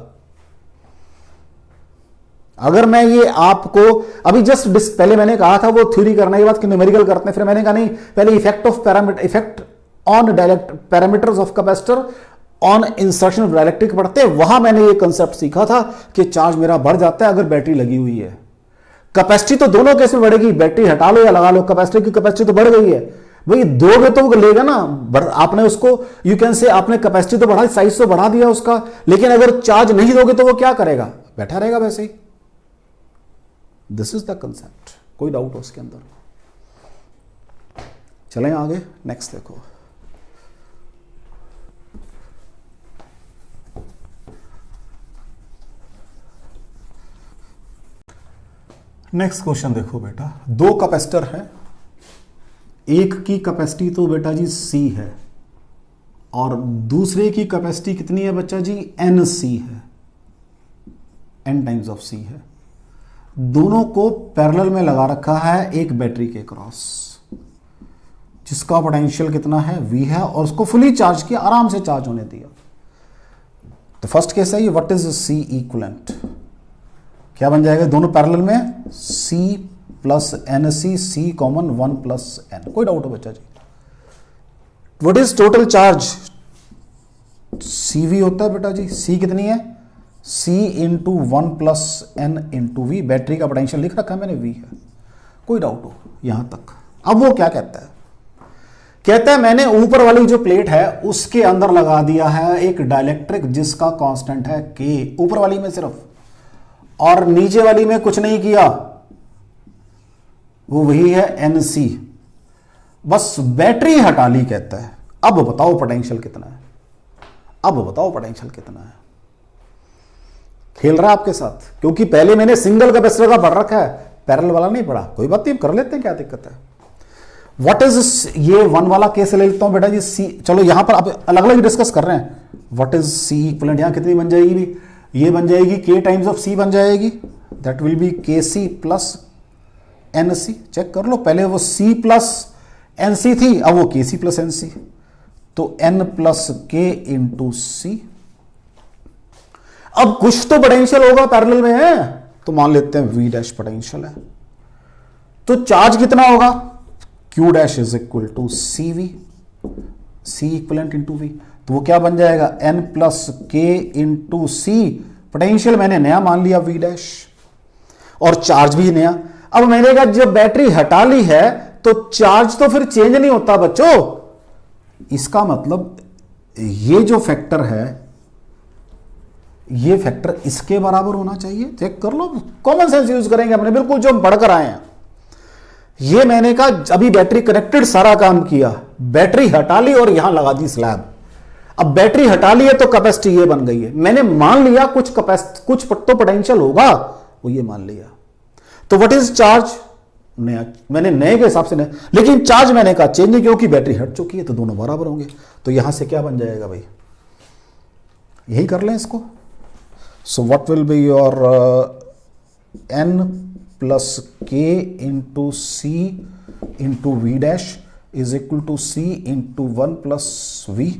अगर मैं ये आपको अभी जस्ट पहले मैंने कहा था वो थ्योरी करने के बाद कि न्यूमेरिकल करते हैं, फिर मैंने कहा नहीं, पहले effect of parameter, effect on dialect parameters of capacitor on insertion of dielectric पढ़ते, वहां मैंने ये कंसेप्ट सीखा था कि चार्ज मेरा बढ़ जाता है अगर बैटरी लगी हुई है। कैपेसिटी तो दोनों कैसे बढ़ेगी, बैटरी हटा लो या लगा लो, कैपेसिटी की कैपेसिटी तो बढ़ गई है भाई, दोगे तो लेगा ना। आपने उसको यू कैन से आपने कैपेसिटी तो बढ़ा, साइज तो बढ़ा दिया उसका, लेकिन अगर चार्ज नहीं दोगे तो वो क्या करेगा, बैठा रहेगा वैसे ही। दिस इज द कंसेप्ट, कोई डाउट हो उसके अंदर। चलें आगे, नेक्स्ट देखो। नेक्स्ट क्वेश्चन देखो बेटा, दो कैपेसिटर है, एक की कैपेसिटी तो बेटा जी C है और दूसरे की कैपेसिटी कितनी है बच्चा जी, NC है, N टाइम्स ऑफ C है। दोनों को पैरेलल में लगा रखा है एक बैटरी के क्रॉस, जिसका पोटेंशियल कितना है, V है, और उसको फुली चार्ज किया, आराम से चार्ज होने दिया। तो फर्स्ट केस है ये, व्हाट इज C इक्विवेलेंट, क्या बन जाएगा दोनों पैरेलल में, C plus NC, C common 1 plus N। कोई डाउट हो बच्चा जी। What is total charge, CV होता है बेटा जी, C कितनी है, C into 1 plus N into V। Battery का पोटेंशियल लिख रखा है मैंने, V है। कोई डाउट हो यहां तक। अब वो क्या कहता है, कहता है मैंने ऊपर वाली जो प्लेट है उसके अंदर लगा दिया है एक डाइलेक्ट्रिक जिसका कांस्टेंट है K, ऊपर वाली में सिर्फ, और नीचे वाली में कुछ नहीं किया, वो वही है NC, बस बैटरी हटा ली कहता है। अब बताओ पोटेंशियल कितना है, अब बताओ पोटेंशियल कितना है। खेल रहा है आपके साथ, क्योंकि पहले मैंने सिंगल कैपेसिटर का पढ़ रखा है, पैरेलल वाला नहीं पढ़ा। कोई बात नहीं, कर लेते हैं, क्या दिक्कत है। व्हाट इज, ये 1 वाला केस ले लेता हूं बेटा जी, C, चलो यहां पर आप अलग अलग डिस्कस कर रहे हैं। व्हाट इज C इक्विवेलेंट, यहां कितनी बन जाएगी, ये बन जाएगी K टाइम्स ऑफ C बन जाएगी, that will be KC plus NC। Check कर लो, पहले वो C प्लस NC थी, अब वो KC प्लस NC, तो N plus K into C। अब कुछ तो पोटेंशियल होगा पैरेलल में है, तो मान लेते हैं V डैश पोटेंशियल है, तो चार्ज कितना होगा, Q dash is equal to CV, C equivalent into V। तो वो क्या बन जाएगा, N plus K into C। Potential मैंने नया मान लिया V डैश, और चार्ज भी नया। अब मैंने कहा जब बैटरी हटा ली है तो चार्ज तो फिर चेंज नहीं होता बच्चों। इसका मतलब ये जो फैक्टर है, ये फैक्टर इसके बराबर होना चाहिए। चेक कर लो, कॉमन सेंस यूज करेंगे अपने, बिल्कुल जो हम पढ़कर आए हैं। ये मैंने कहा अभी बैटरी कनेक्टेड, सारा काम किया, बैटरी हटा ली और यहां लगा दी स्लैब। अब बैटरी हटा ली है तो कैपेसिटी ये बन गई है। मैंने मान लिया कुछ कैपेसिटी, कुछ तो पोटेंशियल होगा, वो ये मान लिया। तो व्हाट इज चार्ज, नया, मैंने नए के हिसाब से नया, लेकिन चार्ज मैंने कहा चेंज नहीं, क्योंकि बैटरी हट चुकी है, तो दोनों बराबर होंगे। तो यहां से क्या बन जाएगा भाई, यही कर लें इसको। So what will be your N plus K into C into V dash is equal to C into 1 plus V,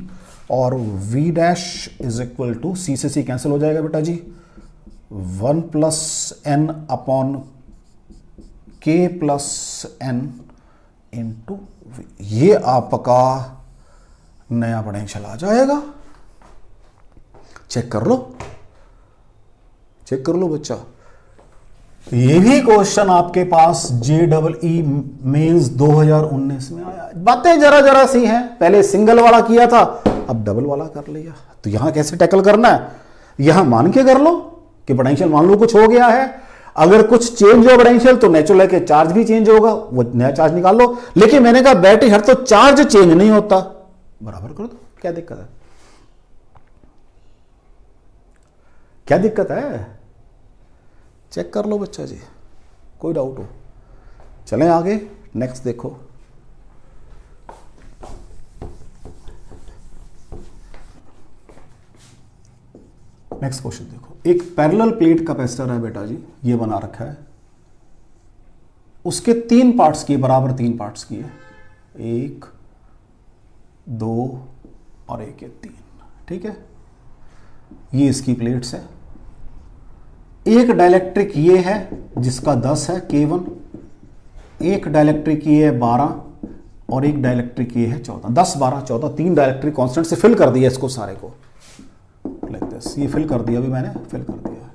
और V dash is equal to, C से C कैंसिल हो जाएगा बेटा जी, 1 plus N upon K plus N into V। ये आपका नया potential आ जाएगा। चेक कर लो, चेक कर लो बच्चा। ये भी क्वेश्चन आपके पास JEE मेंस 2019 में आया। बातें जरा जरा सी हैं, पहले सिंगल वाला किया था, अब डबल वाला कर लिया। तो यहां कैसे टैकल करना है, यहां मान के कर लो, कि पोटेंशियल मान लो कुछ हो गया है, अगर कुछ चेंज हो पोटेंशियल तो नेचुरल है कि चार्ज भी चेंज होगा, वो नया चार्ज निकाल लो। लेकिन मैंने कहा बैटरी हर तो चार्ज चेंज नहीं होता, बराबर कर दो, क्या दिक्कत है? क्या दिक्कत है? चेक कर लो बच्चा जी, कोई डाउट हो। चलें आगे, नेक्स्ट देखो। नेक्स्ट क्वेश्चन देखो, एक पैरेलल प्लेट कैपेसिटर है बेटा जी, ये बना रखा है, उसके 3 पार्ट्स किए, बराबर 3 पार्ट्स किए, 1 2 और 1 3, ठीक है। ये इसकी प्लेट्स है। एक डाइलेक्ट्रिक ये है जिसका 10 है K1, एक डाइलेक्ट्रिक ये है 12 और एक डाइलेक्ट्रिक ये है 14। 10 12 14 3 डाइलेक्ट्रिक कांस्टेंट से फिल कर दिया इसको सारे को, लाइक दिस। ये फिल कर दिया, अभी मैंने फिल कर दिया।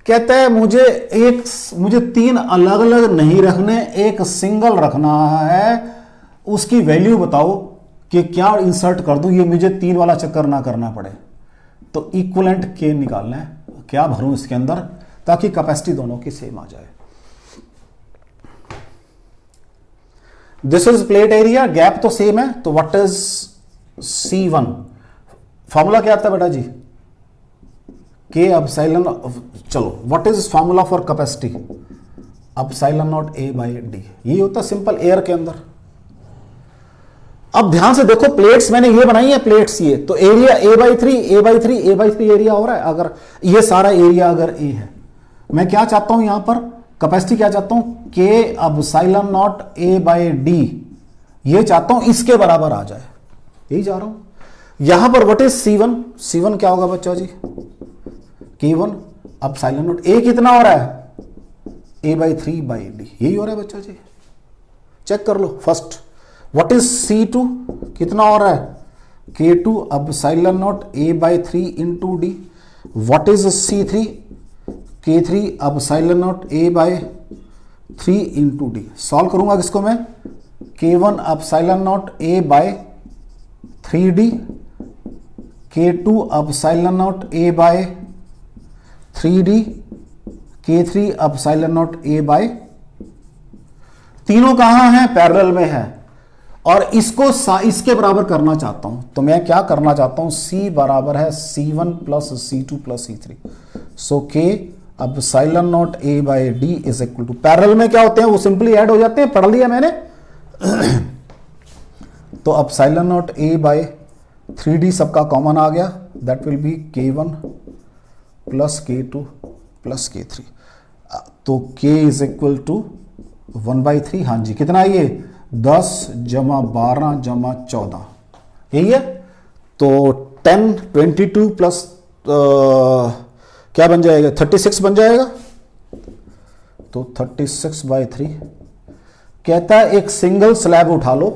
कहता है मुझे 3 अलग अलग नहीं रखने, एक सिंगल रखना है, उसकी वैल्यू बताओ कि क्या इंसर्ट कर दूं, ये मुझे 3 वाला चक्कर ना करना पड़े। तो इक्विवेलेंट K निकालना है, क्या भरूं इसके अंदर ताकि कैपेसिटी दोनों की सेम आ जाए। This is plate area, gap तो सेम है, तो व्हाट इज C1? फॉर्मूला क्या आता है बेटा जी? K एप्सिलॉन, चलो what is formula for capacity? Epsilon nought A by D। ये होता है सिंपल एयर के अंदर। अब ध्यान से देखो, प्लेट्स मैंने ये बनाई है, प्लेट्स ये, तो एरिया A बाई 3 एरिया हो रहा है। अगर ये सारा एरिया अगर A है, मैं क्या चाहता हूं यहां पर कैपेसिटी, क्या चाहता हूं? K epsilon nought A by D, ये चाहता हूं इसके बराबर आ जाए, यही जा रहा हूं। यहां पर व्हाट इज C1 क्या होगा बच्चा जी? K1 एप्सिलॉन नॉट A कितना हो रहा है? A बाई 3 बाई D, यही हो रहा है बच्चा जी। चेक कर लो फर्स्ट। व्हाट इज C2 कितना हो रहा है? K2 epsilon nought A by 3 into D। What is C3? K3 epsilon nought A by 3 into D। Solve करूंगा किसको मैं? K1 epsilon nought A by 3D, K2 epsilon nought A by 3D, K3 epsilon nought A by, तीनों कहां हैं? Parallel में है, और इसको इसके बराबर करना चाहता हूं। तो मैं क्या करना चाहता हूं? C बराबर है C1 plus C2 plus C3। So K epsilon nought A by D is equal to, parallel में क्या होते हैं वो सिंपली ऐड हो जाते हैं, पढ़ लिया मैंने। तो epsilon nought A by 3D सबका कॉमन आ गया, that will B K1 plus K2 plus K3। तो K इज इक्वल टू 1/3। हाँ जी, कितना है ये? 10 जमा 12 जमा 14, यही है। तो 10 22 प्लस क्या बन जाएगा? 36 बन जाएगा। तो 36/3। कहता है एक सिंगल स्लैब उठा लो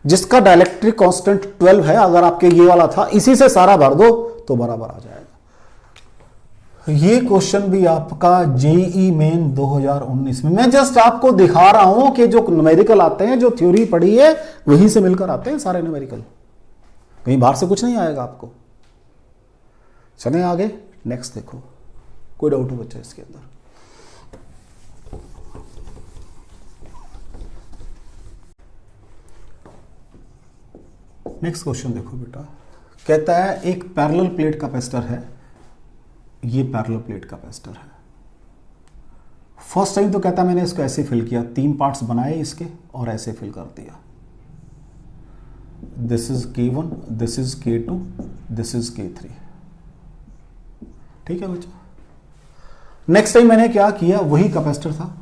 जिसका डाइलेक्ट्रिक कांस्टेंट 12 है, अगर आपके ये वाला था, इसी से सारा भर दो तो बराबर आ जाएगा। ये क्वेश्चन भी आपका जेईई मेन 2019 में, मैं जस्ट आपको दिखा रहा हूं कि जो न्यूमेरिकल आते हैं, जो थ्योरी पढ़ी है वहीं से मिलकर आते हैं सारे न्यूमेरिकल, कहीं बाहर से कुछ नहीं आएगा आपको। चलें आगे, नेक्स्ट देखो, कोई डाउट हो बच्चा इसके अंदर? नेक्स्ट क्वेश्चन देखो बेटा, कहता है एक पैरेलल प्लेट कैपेसिटर है, ये पैरेलल प्लेट कैपेसिटर है। फर्स्ट टाइम तो कहता है मैंने इसको ऐसे फिल किया, 3 पार्ट्स बनाए इसके और ऐसे फिल कर दिया। This is K1, this is K2, this is K3, ठीक है बच्चा। नेक्स्ट टाइम मैंने क्या किया, वही कैपेसिटर था,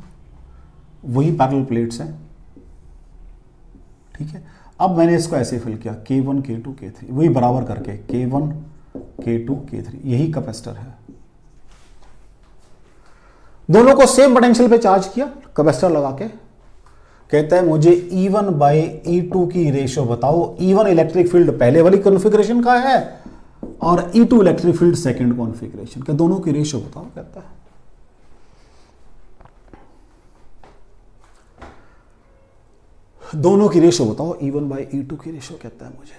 वही पैरेलल प्लेट्स हैं, ठीक है। अब मैंने इसको ऐसे फिल किया, K1 K2 K3, वही बराबर करके K1 K2 K3, यही कैपेसिटर है। दोनों को सेम पोटेंशियल पे चार्ज किया कैपेसिटर लगा के। कहता है मुझे E1 बाई E2 की रेशियो बताओ। E1 इलेक्ट्रिक फील्ड पहले वाली कॉन्फ़िगरेशन का है और E2 electric field second configuration का, दोनों की रेशियो बताओ। कहता है दोनों की रेशियो बताओ, E1 बाई E2 की रेशियो कहता है मुझे।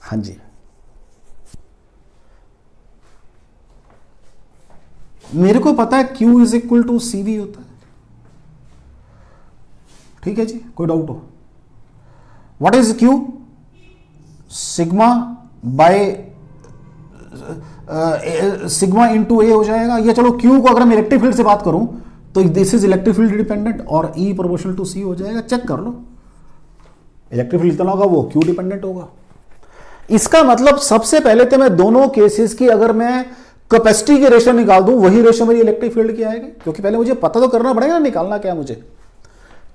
हाँ जी, मेरे को पता है Q is equal to CV होता है, ठीक है जी, कोई डाउट हो? What is Q? Sigma by sigma into A हो जाएगा। या चलो Q को अगर मैं इलेक्ट्रिक फील्ड से बात करूं तो this is electric field dependent और E प्रोपोर्शनल टू C हो जाएगा। चेक कर लो, इलेक्ट्रिक फील्ड जितना होगा वो Q डिपेंडेंट होगा। इसका मतलब सबसे पहले तो मैं दोनों केसेस की अगर मैं कैपेसिटी के रेशियो निकाल दूं, वही रेशियो मेरी इलेक्ट्रिक फील्ड की आएगी, क्योंकि पहले मुझे पता तो करना पड़ेगा ना निकालना क्या है मुझे।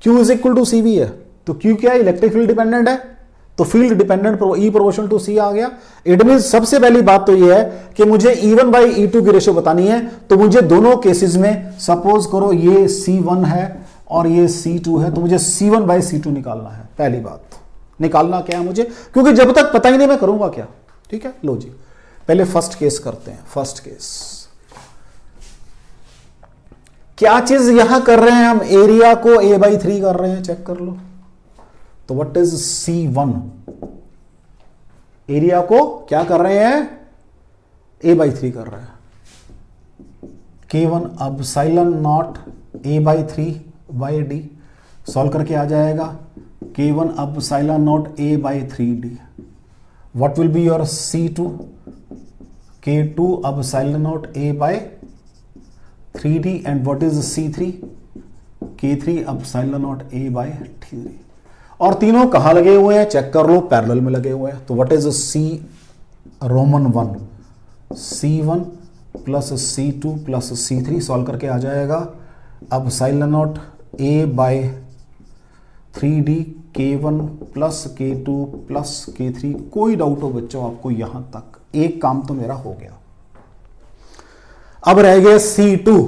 Q is equal to CV है, तो Q क्या है? इलेक्ट्रिक फील्ड डिपेंडेंट है, तो field dependent E proportional to C आ गया। इट मीन सबसे पहली बात तो ये है कि मुझे E1 बाई E2 की रेशियो बतानी है, तो मुझे दोनों केसेस में सपोज करो ये C1 है और ये C2 है, तो मुझे C1 बाई C2 निकालना है। पहली बात निकालना क्या है मुझे, क्योंकि जब तक पता ही नहीं मैं करूंगा क्या। ठीक है, लो जी पहले फर्स्ट केस करते हैं। फर्स्ट केस क्या चीज यहां कर रहे हैं हम, एरिया को A/3 कर रहे हैं, चेक कर लो। तो व्हाट इज C1? एरिया को क्या कर रहे हैं? A/3 कर रहे हैं। K1 अब साइलन not A/3 by D, solve करके आ जाएगा K1 अब साइलन not A/3D। What will be your C2? K2 अब साइलन not A/3D and what is C3? K3 अब साइलन नॉट A/3D। और तीनों कहां लगे हुए हैं चेक कर लो, पैरेलल में लगे हुए हैं। तो what is C(1) C1 plus C2 plus C3 solve करके आ जाएगा। अब साइलन not A/3D K1 plus K2 plus K3। कोई डाउट हो बच्चों आपको यहां तक? एक काम तो मेरा हो गया। अब रह गया C2,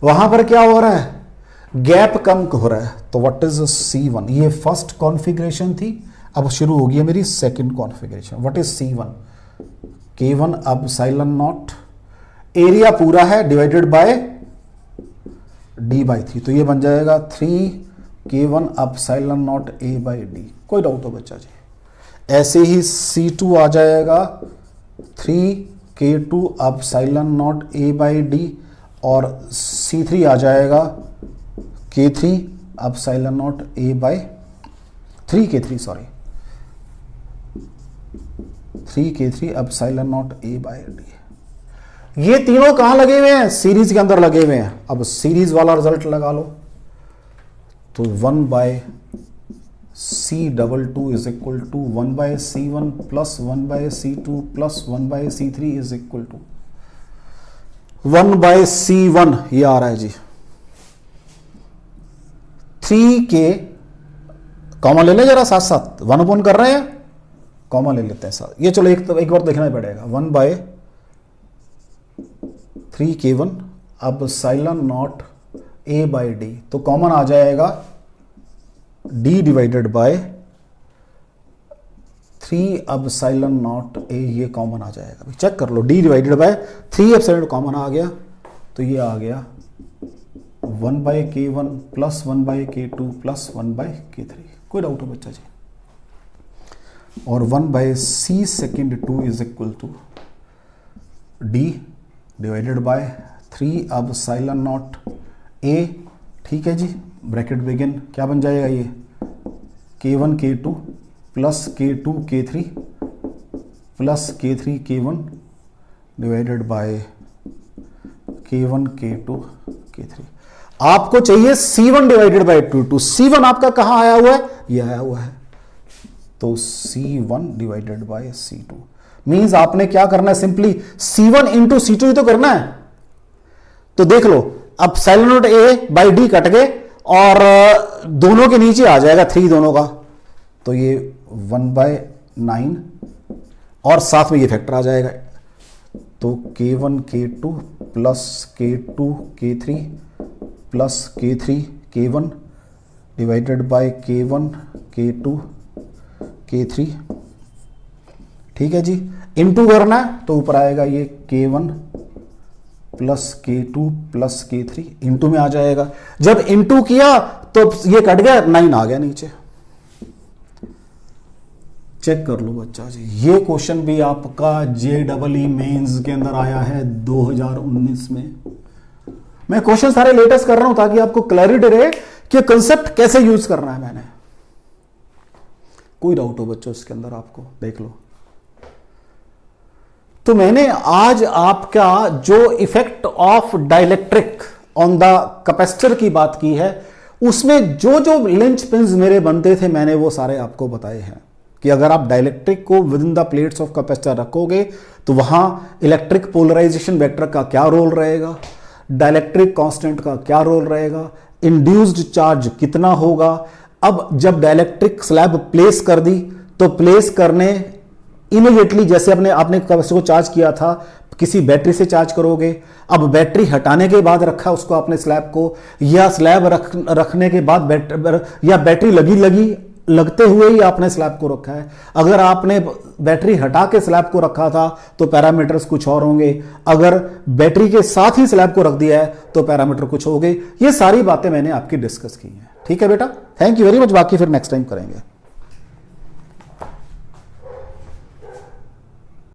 वहां पर क्या हो रहा है? गैप कम हो रहा है। तो व्हाट इज C1? ये फर्स्ट कॉन्फ़िगरेशन थी, अब शुरू हो गई है मेरी second configuration. What is C1? K1 अब साइलन नॉट, एरिया पूरा है डिवाइडेड बाय D/3, तो ये बन जाएगा 3K1 अब साइलन नॉट A/D। कोई डाउट हो बच्चा जी? ऐसे ही C2 आ जाएगा 3K2 अब साइलन नॉट A/D और C3 आ जाएगा K3 अब साइलन नॉट A/3K3 सॉरी 3K3 अब साइलन नॉट A/D। ये तीनों कहां लगे हुए हैं? सीरीज के अंदर लगे हुए हैं। अब सीरीज वाला रिजल्ट लगा लो, तो 1/C22 is equal to 1/C1 plus 1/C2 plus 1/C3 is equal to 1/C1। ये आ रहा है जी 3K, कॉमा ले ले जरा साथ साथ, 1 कर रहे हैं, कॉमा ले लेते हैं साथ। ये चलो एक बार देखना ही पड़ेगा। 1/3K1 अब साइलन नॉट A/D, तो कॉमन आ जाएगा D डिवाइडेड बाय 3 अब साइलन नॉट A, ये कॉमन आ जाएगा। चेक कर लो, D डिवाइडेड बाय 3 अब साइलन कॉमन आ गया, तो ये आ गया 1/K1 plus 1/K2 plus 1/K3। कोई डाउट हो बच्चा जी? और 1/C(2) is equal to D divided by 3 अब साइलन नॉट A। ठीक है जी, ब्रैकेट बिगिन, क्या बन जाएगा ये K1 K2 plus K2 K3 plus K3 K1 divided by K1 K2 K3। आपको चाहिए C1 डिवाइडेड बाय 2। C1 आपका कहां आया हुआ है? ये आया हुआ है, तो C1 divided by C2 means आपने क्या करना है? सिंपली C1 इंटू C2 ही तो करना है। तो देख लो, अब साइलन नॉट A/D कट गए और दोनों के नीचे आ जाएगा 3 दोनों का, तो ये 1/9 और साथ में ये फैक्टर आ जाएगा, तो K1 K2 plus K2 K3 plus K3 K1 divided by K1 K2 K3। ठीक है जी, इनटू करना है तो ऊपर आएगा ये K1 plus K2 plus K3 into में आ जाएगा। जब इनटू किया तो ये कट गया, 9 आ गया नीचे। चेक कर लो बच्चा जी, ये क्वेश्चन भी आपका JEE मेंस के अंदर आया है 2019 में। मैं क्वेश्चन सारे लेटेस्ट कर रहा हूं ताकि आपको क्लैरिटी रहे कि कंसेप्ट कैसे यूज करना है। मैंने कोई डाउट हो बच्चों इसके अंदर आपको, देख लो। तो मैंने आज आपका जो effect of dielectric on the capacitor की बात की है, उसमें जो जो लिंच पिन्स मेरे बनते थे मैंने वो सारे आपको बताए हैं कि अगर आप डाइलेक्ट्रिक को with in the plates of capacitor रखोगे तो वहां इलेक्ट्रिक पोलराइजेशन वेक्टर का क्या रोल रहेगा, डाइलेक्ट्रिक कांस्टेंट का क्या रोल रहेगा, इंड्यूस्ड चार्ज कितना होगा। अब जब डाइलेक्ट्रिक स्लैब प्लेस कर दी तो प्लेस करने इमीडिएटली जैसे आपने कैपेसिटर को चार्ज किया था, किसी बैटरी से चार्ज करोगे। अब बैटरी हटाने के बाद रखा उसको आपने स्लैब को, या स्लैब रखने के बाद या बैटरी लगते हुए ही आपने स्लैब को रखा है। अगर आपने बैटरी हटा के स्लैब को रखा था तो पैरामीटर्स कुछ और होंगे, अगर बैटरी के साथ ही स्लैब को रख दिया है तो पैरामीटर कुछ होंगे। ये सारी बातें मैंने आपकी डिस्कस की हैं। ठीक है बेटा, थैंक यू वेरी मच। बाकी फिर नेक्स्ट टाइम करेंगे।